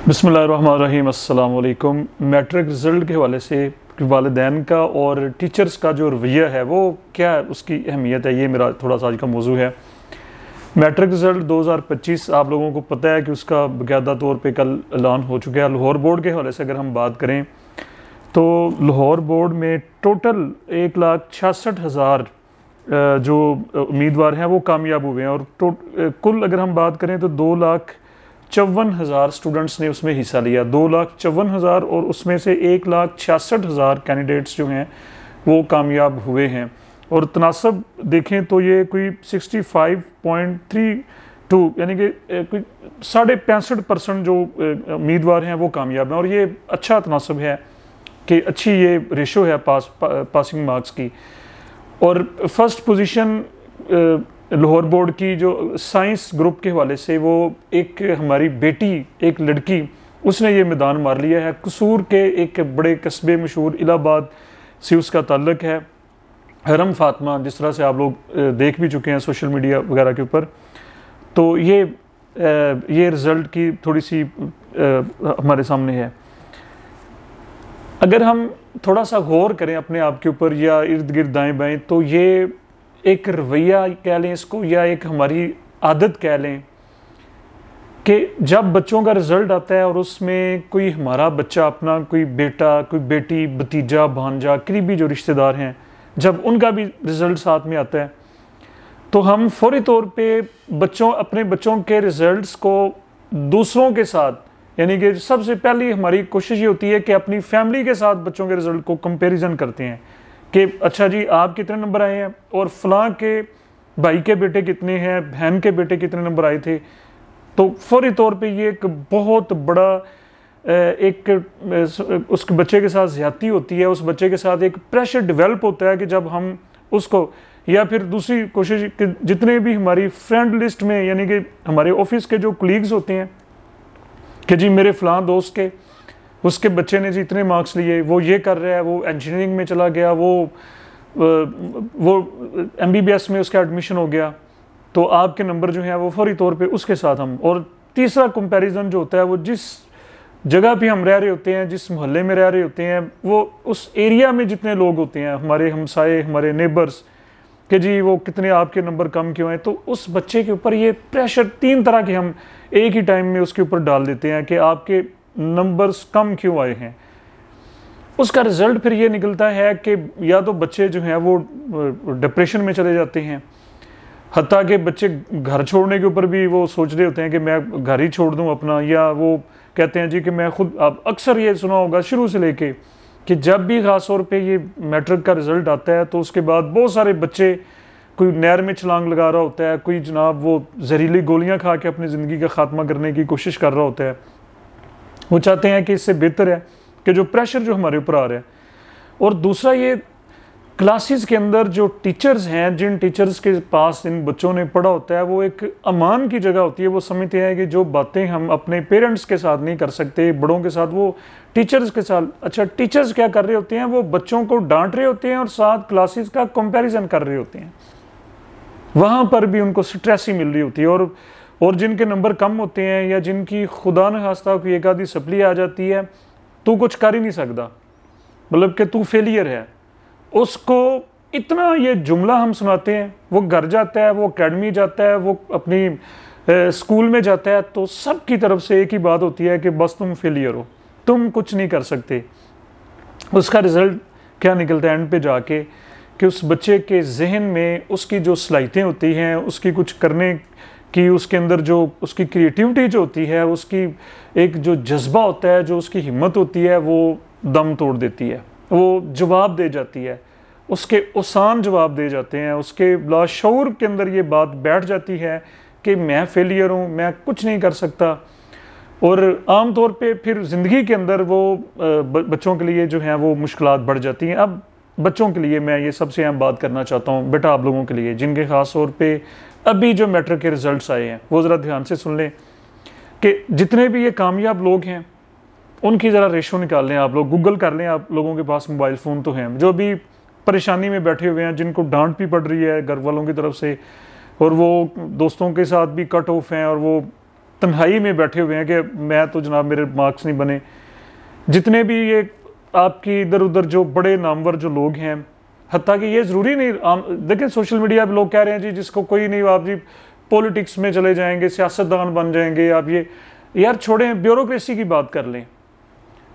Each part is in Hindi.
बिस्मिल्लाहिर्रहमानिर्रहीम अस्सलाम वालेकुम। मैट्रिक रिज़ल्ट के हवाले से वालिदैन का और टीचर्स का जो रवैया है वो क्या है, उसकी अहमियत है, ये मेरा थोड़ा सा आज का मौजू है। मैट्रिक रिज़ल्ट 2025 आप लोगों को पता है कि उसका बाकायदा तौर पे कल ऐलान हो चुका है। लाहौर बोर्ड के हवाले से अगर हम बात करें तो लाहौर बोर्ड में टोटल 1,66,000 जो उम्मीदवार हैं वो कामयाब हुए हैं और कुल अगर हम बात करें तो 2,54,000 स्टूडेंट्स ने उसमें हिस्सा लिया। 2,54,000 और उसमें से 1,66,000 कैंडिडेट्स जो हैं वो कामयाब हुए हैं। और तनासब देखें तो ये कोई 65.32 यानी कि कोई 65.5% जो उम्मीदवार हैं वो कामयाब हैं। और ये अच्छा तनासब है कि अच्छी ये रेशो है पासिंग मार्क्स की। और फर्स्ट पोजीशन लाहौर बोर्ड की जो साइंस ग्रुप के हवाले से वो एक हमारी बेटी, एक लड़की, उसने ये मैदान मार लिया है। कसूर के एक बड़े कस्बे मशहूर इलाहाबाद से उसका ताल्लुक है। हरम फातिमा, जिस तरह से आप लोग देख भी चुके हैं सोशल मीडिया वगैरह के ऊपर। तो ये रिज़ल्ट की थोड़ी सी हमारे सामने है। अगर हम थोड़ा सा गौर करें अपने आप के ऊपर या इर्द गिर्द दाएं बाएं, तो ये एक रवैया कह लें इसको या एक हमारी आदत कह लें कि जब बच्चों का रिज़ल्ट आता है और उसमें कोई हमारा बच्चा, अपना कोई बेटा, कोई बेटी, भतीजा, भांजा, करीबी जो रिश्तेदार हैं, जब उनका भी रिज़ल्ट साथ में आता है तो हम फौरी तौर पे अपने बच्चों के रिज़ल्ट्स को दूसरों के साथ, यानी कि सबसे पहली हमारी कोशिश ये होती है कि अपनी फैमिली के साथ बच्चों के रिज़ल्ट को कंपैरिजन करते हैं कि अच्छा जी आप कितने नंबर आए हैं और फलां के भाई के बेटे कितने हैं, बहन के बेटे कितने नंबर आए थे। तो फौरी तौर पे ये एक बहुत बड़ा उस बच्चे के साथ ज़्यादती होती है। उस बच्चे के साथ एक प्रेशर डेवलप होता है कि जब हम उसको, या फिर दूसरी कोशिश कि जितने भी हमारी फ्रेंड लिस्ट में, यानी कि हमारे ऑफिस के जो कलीग्स होते हैं कि जी मेरे फ़लाँ दोस्त के उसके बच्चे ने जी इतने मार्क्स लिए, वो ये कर रहा है, वो इंजीनियरिंग में चला गया, वो MBBS में उसका एडमिशन हो गया, तो आपके नंबर जो है वो फौरी तौर पे उसके साथ हम। और तीसरा कंपैरिजन जो होता है वो जिस जगह पे हम रह रहे होते हैं, जिस मोहल्ले में रह रहे होते हैं, वो उस एरिया में जितने लोग होते हैं, हमारे हमसाए, हमारे नेबर्स, कि जी वो कितने आपके नंबर कम क्यों हैं। तो उस बच्चे के ऊपर ये प्रेशर 3 तरह के हम एक ही टाइम में उसके ऊपर डाल देते हैं कि आपके नंबर्स कम क्यों आए हैं। उसका रिज़ल्ट फिर ये निकलता है कि या तो बच्चे जो हैं वो डिप्रेशन में चले जाते हैं, हत्ता कि बच्चे घर छोड़ने के ऊपर भी वो सोच रहे होते हैं कि मैं घर ही छोड़ दूं अपना, या वो कहते हैं जी कि मैं खुद, आप अक्सर ये सुना होगा शुरू से लेके कि जब भी ख़ास तौर पे ये मैट्रिक का रिज़ल्ट आता है तो उसके बाद बहुत सारे बच्चे, कोई नहर में छलांग लगा रहा होता है, कोई जनाब वो जहरीली गोलियां खा के अपनी ज़िंदगी का ख़ात्मा करने की कोशिश कर रहा होता है। वो चाहते हैं कि इससे बेहतर है कि जो प्रेशर जो हमारे ऊपर आ रहा है। और दूसरा ये क्लासेस के अंदर जो टीचर्स हैं, जिन टीचर्स के पास इन बच्चों ने पढ़ा होता है, वो एक अमान की जगह होती है। वो समझते हैं कि जो बातें हम अपने पेरेंट्स के साथ नहीं कर सकते, बड़ों के साथ, वो टीचर्स के साथ। अच्छा, टीचर्स क्या कर रहे होते हैं, वो बच्चों को डांट रहे होते हैं और साथ क्लासेस का कंपैरिजन कर रहे होते हैं। वहाँ पर भी उनको स्ट्रेस ही मिल रही होती है। और जिनके नंबर कम होते हैं या जिनकी खुदा न खास्ता कोई एक आधी सप्ली आ जाती है, तू कुछ कर ही नहीं सकता, मतलब कि तू फेलियर है, उसको इतना ये जुमला हम सुनाते हैं। वो घर जाता है, वो एकेडमी जाता है, वो अपनी स्कूल में जाता है, तो सब की तरफ से एक ही बात होती है कि बस तुम फेलियर हो, तुम कुछ नहीं कर सकते। उसका रिज़ल्ट क्या निकलता है एंड पे जाके कि उस बच्चे के जहन में उसकी जो सलाहियतें होती हैं, उसकी कुछ करने की, उसके अंदर जो उसकी क्रिएटिविटी जो होती है, उसकी एक जो जज्बा होता है, जो उसकी हिम्मत होती है, वो दम तोड़ देती है, वो जवाब दे जाती है, उसके आसान जवाब दे जाते हैं। उसके लाशऊर के अंदर ये बात बैठ जाती है कि मैं फेलियर हूँ, मैं कुछ नहीं कर सकता। और आम तौर पे फिर ज़िंदगी के अंदर वो बच्चों के लिए जो है वो मुश्किलात बढ़ जाती हैं। अब बच्चों के लिए मैं ये सबसे अहम बात करना चाहता हूँ, बेटा आप लोगों के लिए जिनके ख़ास तौर पे अभी जो मैट्रिक के रिज़ल्ट्स आए हैं, वो ज़रा ध्यान से सुन लें कि जितने भी ये कामयाब लोग हैं उनकी ज़रा रेशो निकाल लें। आप लोग गूगल कर लें, आप लोगों के पास मोबाइल फ़ोन तो हैं, जो भी परेशानी में बैठे हुए हैं, जिनको डांट भी पड़ रही है घर वालों की तरफ से, और वो दोस्तों के साथ भी कट ऑफ हैं, और वो तन्हाई में बैठे हुए हैं कि मैं तो जनाब मेरे मार्क्स नहीं बने। जितने भी ये आपकी इधर उधर जो बड़े नामवर जो लोग हैं, हत्ता कि ये ज़रूरी नहीं, देखें सोशल मीडिया पे लोग कह रहे हैं जी जिसको कोई नहीं, आप जी पॉलिटिक्स में चले जाएंगे, सियासतदान बन जाएंगे आप, ये यार छोड़ें, ब्यूरोक्रेसी की बात कर लें।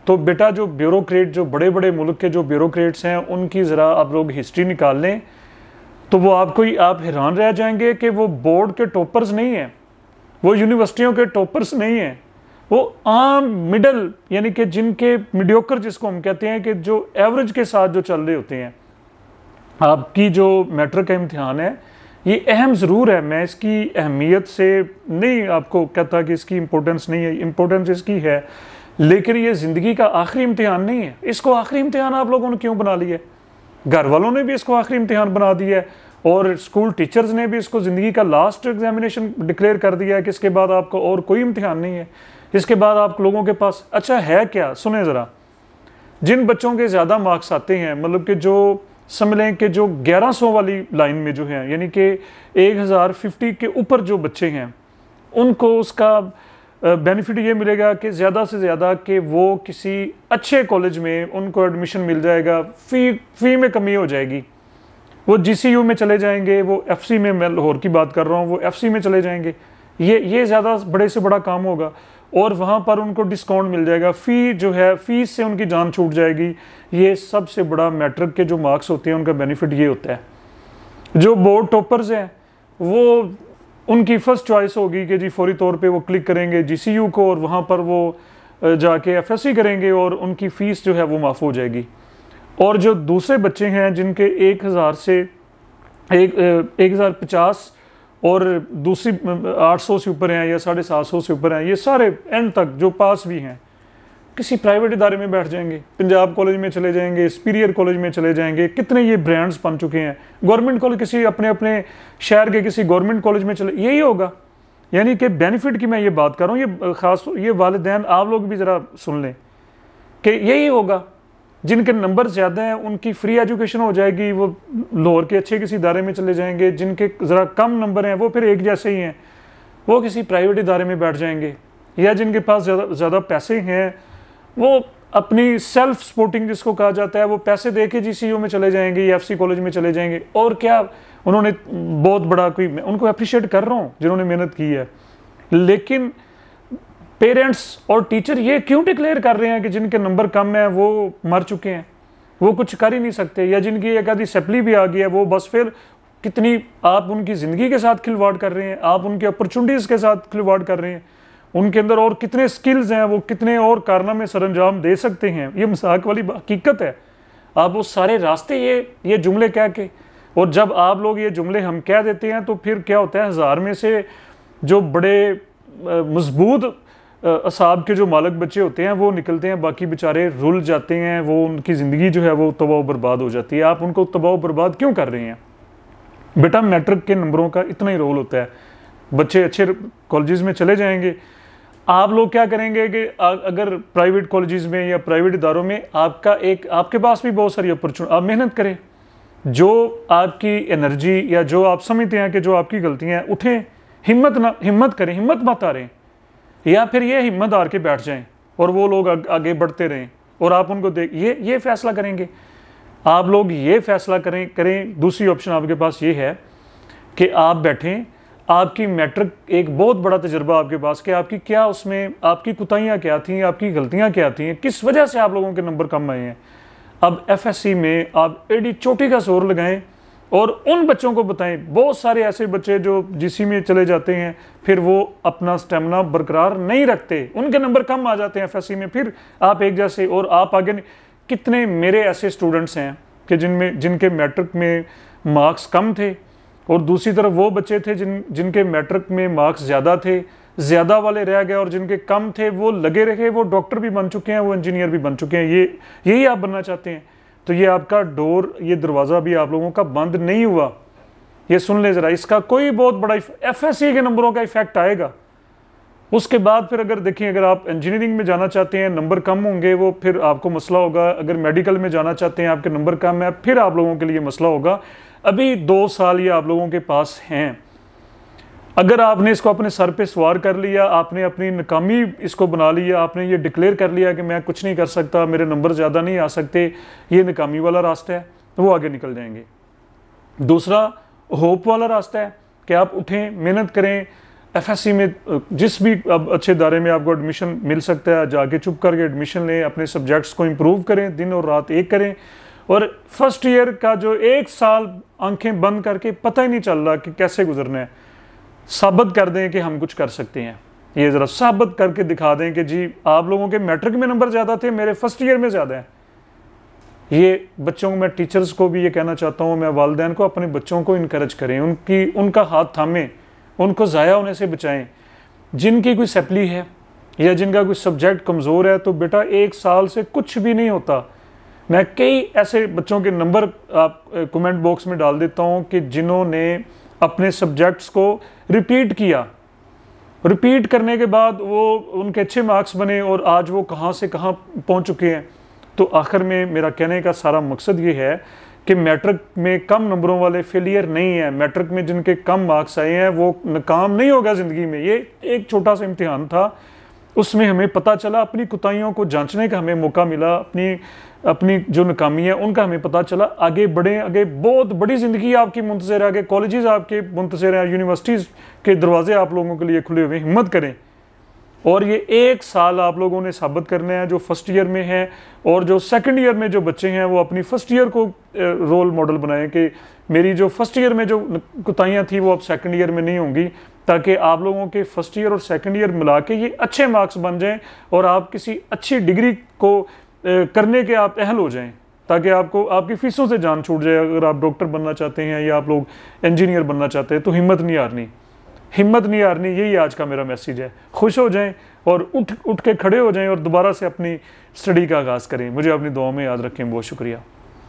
तो बेटा जो ब्यूरोक्रेट, जो बड़े बड़े मुल्क के जो ब्यूरोक्रेट्स हैं, उनकी ज़रा आप लोग हिस्ट्री निकाल लें तो वो आप हैरान रह जाएंगे कि वो बोर्ड के टॉपर्स नहीं हैं, वो यूनिवर्सिटियों के टॉपर्स नहीं हैं, वो आम मिडल यानी कि जिनके मीडियोकर जिसको हम कहते हैं कि जो एवरेज के साथ जो चल रहे होते हैं। आपकी जो मैट्रिक का इम्तिहान है ये अहम ज़रूर है, मैं इसकी अहमियत से नहीं आपको कहता कि इसकी इम्पोर्टेंस नहीं है, इम्पोर्टेंस इसकी है, लेकिन ये ज़िंदगी का आखिरी इम्तिहान नहीं है। इसको आखिरी इम्तिहान आप लोगों ने क्यों बना लिया? घर वालों ने भी इसको आखिरी इम्तिहान बना दिया है और स्कूल टीचर्स ने भी इसको ज़िंदगी का लास्ट एग्जामिनेशन डिक्लेयर कर दिया है कि इसके बाद आपको और कोई इम्तिहान नहीं है, इसके बाद आप लोगों के पास अच्छा है क्या? सुने ज़रा, जिन बच्चों के ज़्यादा मार्क्स आते हैं, मतलब कि जो समझ लें कि जो 1100 वाली लाइन में जो हैं, यानी कि 1050 के ऊपर जो बच्चे हैं, उनको उसका बेनिफिट ये मिलेगा कि ज़्यादा से ज़्यादा कि वो किसी अच्छे कॉलेज में उनको एडमिशन मिल जाएगा, फ़ी में कमी हो जाएगी, वो GCU में चले जाएंगे, वो FC में, मैं लाहौर की बात कर रहा हूँ, वो FC में चले जाएंगे, ये ज़्यादा बड़े से बड़ा काम होगा और वहाँ पर उनको डिस्काउंट मिल जाएगा, फ़ी जो है फीस से उनकी जान छूट जाएगी। ये सबसे बड़ा मैट्रिक के जो मार्क्स होते हैं उनका बेनिफिट ये होता है। जो बोर्ड टॉपर्स हैं वो उनकी फ़र्स्ट चॉइस होगी कि जी फौरी तौर पे वो क्लिक करेंगे GCU को और वहाँ पर वो जाके FSC करेंगे और उनकी फ़ीस जो है वो माफ़ हो जाएगी। और जो दूसरे बच्चे हैं जिनके 1000 से 1050 और दूसरी 800 से ऊपर हैं या 750 से ऊपर हैं, ये सारे एंड तक जो पास भी हैं किसी प्राइवेट इदारे में बैठ जाएंगे, पंजाब कॉलेज में चले जाएंगे, सुपीरियर कॉलेज में चले जाएंगे, कितने ये ब्रांड्स बन चुके हैं। गवर्नमेंट कॉलेज किसी अपने अपने शहर के किसी गवर्नमेंट कॉलेज में चले, यही होगा। यानी कि बेनिफिट की मैं ये बात कर रहा हूँ, ये खास ये वालिदैन आप लोग भी ज़रा सुन लें कि यही होगा। जिनके नंबर ज़्यादा हैं उनकी फ्री एजुकेशन हो जाएगी, वो लाहौर के अच्छे किसी इदारे में चले जाएंगे। जिनके ज़रा कम नंबर हैं वो फिर एक जैसे ही हैं, वो किसी प्राइवेट इदारे में बैठ जाएंगे। या जिनके पास ज़्यादा पैसे हैं वो अपनी सेल्फ सपोर्टिंग जिसको कहा जाता है, वो पैसे दे के GCU में चले जाएंगे या FC कॉलेज में चले जाएंगे। और क्या उन्होंने बहुत बड़ा कोई, उनको अप्रिशिएट कर रहा हूँ जिन्होंने मेहनत की है, लेकिन पेरेंट्स और टीचर ये क्यों डिक्लेयर कर रहे हैं कि जिनके नंबर कम है वो मर चुके हैं, वो कुछ कर ही नहीं सकते, या जिनकी एक आधी सप्ली भी आ गई है वो बस फिर कितनी आप उनकी ज़िंदगी के साथ खिलवाड़ कर रहे हैं, आप उनकी अपॉर्चुनिटीज़ के साथ खिलवाड़ कर रहे हैं। उनके अंदर और कितने स्किल्स हैं, वो कितने और कारनामे सरंजाम दे सकते हैं, ये मजाक वाली हकीकत है। आप वो सारे रास्ते ये जुमले कह के, और जब आप लोग ये जुमले हम कह देते हैं तो फिर क्या होता है, 1000 में से जो बड़े मजबूत असाब के जो मालक बच्चे होते हैं वो निकलते हैं, बाकी बेचारे रुल जाते हैं, वो उनकी ज़िंदगी जो है वो तबाह बर्बाद हो जाती है। आप उनको तबाह बर्बाद क्यों कर रहे हैं? बेटा मैट्रिक के नंबरों का इतना ही रोल होता है, बच्चे अच्छे कॉलेजेस में चले जाएंगे। आप लोग क्या करेंगे कि अगर प्राइवेट कॉलेजेस में या प्राइवेट इदारों में आपके पास भी बहुत सारी अपॉर्चुनिटी, आप मेहनत करें, जो आपकी एनर्जी या जो आप समझते हैं कि जो आपकी गलतियां हैं, उठें, हिम्मत करें, हिम्मत मत हारें, या फिर ये हिम्मत हार के बैठ जाएं और वो लोग आगे बढ़ते रहें और आप उनको ये फैसला करेंगे। आप लोग ये फैसला करें। दूसरी ऑप्शन आपके पास ये है कि आप बैठें, आपकी मैट्रिक एक बहुत बड़ा तजुर्बा आपके पास कि आपकी क्या उसमें आपकी कुताहियाँ क्या थी, आपकी गलतियाँ क्या थी, किस वजह से आप लोगों के नंबर कम आए हैं। अब FSC में आप एडी चोटी का जोर लगाएं और उन बच्चों को बताएं। बहुत सारे ऐसे बच्चे जो GC में चले जाते हैं फिर वो अपना स्टेमिना बरकरार नहीं रखते, उनके नंबर कम आ जाते हैं FSC में, फिर आप एक जैसे और आप आगे नहीं। कितने मेरे ऐसे स्टूडेंट्स हैं कि जिनके मैट्रिक में मार्क्स कम थे और दूसरी तरफ वो बच्चे थे जिनके मैट्रिक में मार्क्स ज़्यादा थे, ज़्यादा वाले रह गए, और जिनके कम थे वो लगे रहे, वो डॉक्टर भी बन चुके हैं, वो इंजीनियर भी बन चुके हैं। यही आप बनना चाहते हैं तो ये आपका डोर, ये दरवाज़ा भी आप लोगों का बंद नहीं हुआ। ये सुन ले ज़रा, इसका कोई बहुत बड़ा FSC के नंबरों का इफेक्ट आएगा। उसके बाद फिर अगर देखें, अगर आप इंजीनियरिंग में जाना चाहते हैं, नंबर कम होंगे, वो फिर आपको मसला होगा। अगर मेडिकल में जाना चाहते हैं, आपके नंबर कम है, फिर आप लोगों के लिए मसला होगा। अभी 2 साल ये आप लोगों के पास हैं। अगर आपने इसको अपने सर पे सवार कर लिया, आपने अपनी नाकामी इसको बना लिया, आपने ये डिक्लेयर कर लिया कि मैं कुछ नहीं कर सकता, मेरे नंबर ज़्यादा नहीं आ सकते, ये नाकामी वाला रास्ता है, तो वो आगे निकल जाएंगे। दूसरा होप वाला रास्ता है कि आप उठें, मेहनत करें, एफएससी में जिस भी अब अच्छे इदारे में आपको एडमिशन मिल सकता है, जाके चुप करके एडमिशन लें, अपने सब्जेक्ट्स को इम्प्रूव करें, दिन और रात एक करें। और फर्स्ट ईयर का जो 1 साल आंखें बंद करके पता ही नहीं चल रहा कि कैसे गुजरना है, साबित कर दें कि हम कुछ कर सकते हैं। ये ज़रा साबित करके दिखा दें कि जी आप लोगों के मैट्रिक में नंबर ज़्यादा थे, मेरे फर्स्ट ईयर में ज़्यादा है। ये बच्चों को, मैं टीचर्स को भी ये कहना चाहता हूँ, मैं वालिदैन को, अपने बच्चों को इनकरेज करें, उनका हाथ थामें, उनको ज़ाया होने से बचाएं। जिनकी कोई सप्ली है या जिनका कोई सब्जेक्ट कमज़ोर है, तो बेटा 1 साल से कुछ भी नहीं होता। मैं कई ऐसे बच्चों के नंबर आप कमेंट बॉक्स में डाल देता हूँ कि जिन्होंने अपने सब्जेक्ट्स को रिपीट किया, रिपीट करने के बाद वो उनके अच्छे मार्क्स बने और आज वो कहाँ से कहाँ पहुँच चुके हैं। तो आखिर में मेरा कहने का सारा मकसद ये है कि मैट्रिक में कम नंबरों वाले फेलियर नहीं है। मैट्रिक में जिनके कम मार्क्स आए हैं वो नाकाम नहीं होगा ज़िंदगी में। ये एक छोटा सा इम्तिहान था, उसमें हमें पता चला, अपनी कोताहियों को जांचने का हमें मौका मिला, अपनी जो नाकामी है उनका हमें पता चला। आगे बढ़ें, आगे बहुत बड़ी ज़िंदगी आपकी मुंतज़िर है, आगे कॉलेजेस आपके मुंतज़िर हैं, यूनिवर्सिटीज़ के दरवाजे आप लोगों के लिए खुले हुए, हिम्मत करें। और ये 1 साल आप लोगों ने साबित करना है, जो फर्स्ट ईयर में है और जो सेकंड ईयर में जो बच्चे हैं, वो अपनी फर्स्ट ईयर को रोल मॉडल बनाएं कि मेरी जो फर्स्ट ईयर में जो कोताहियाँ थी वो अब सेकंड ईयर में नहीं होंगी, ताकि आप लोगों के फर्स्ट ईयर और सेकंड ईयर मिला के ये अच्छे मार्क्स बन जाएं और आप किसी अच्छी डिग्री को करने के आप अहल हो जाएं, ताकि आपको आपकी फीसों से जान छूट जाए। अगर आप डॉक्टर बनना चाहते हैं या आप लोग इंजीनियर बनना चाहते हैं तो हिम्मत नहीं हारनी, हिम्मत नहीं हारनी। यही आज का मेरा मैसेज है। खुश हो जाएं और उठ के खड़े हो जाएं और दोबारा से अपनी स्टडी का आगाज़ करें। मुझे अपनी दुआओं में याद रखें। बहुत शुक्रिया।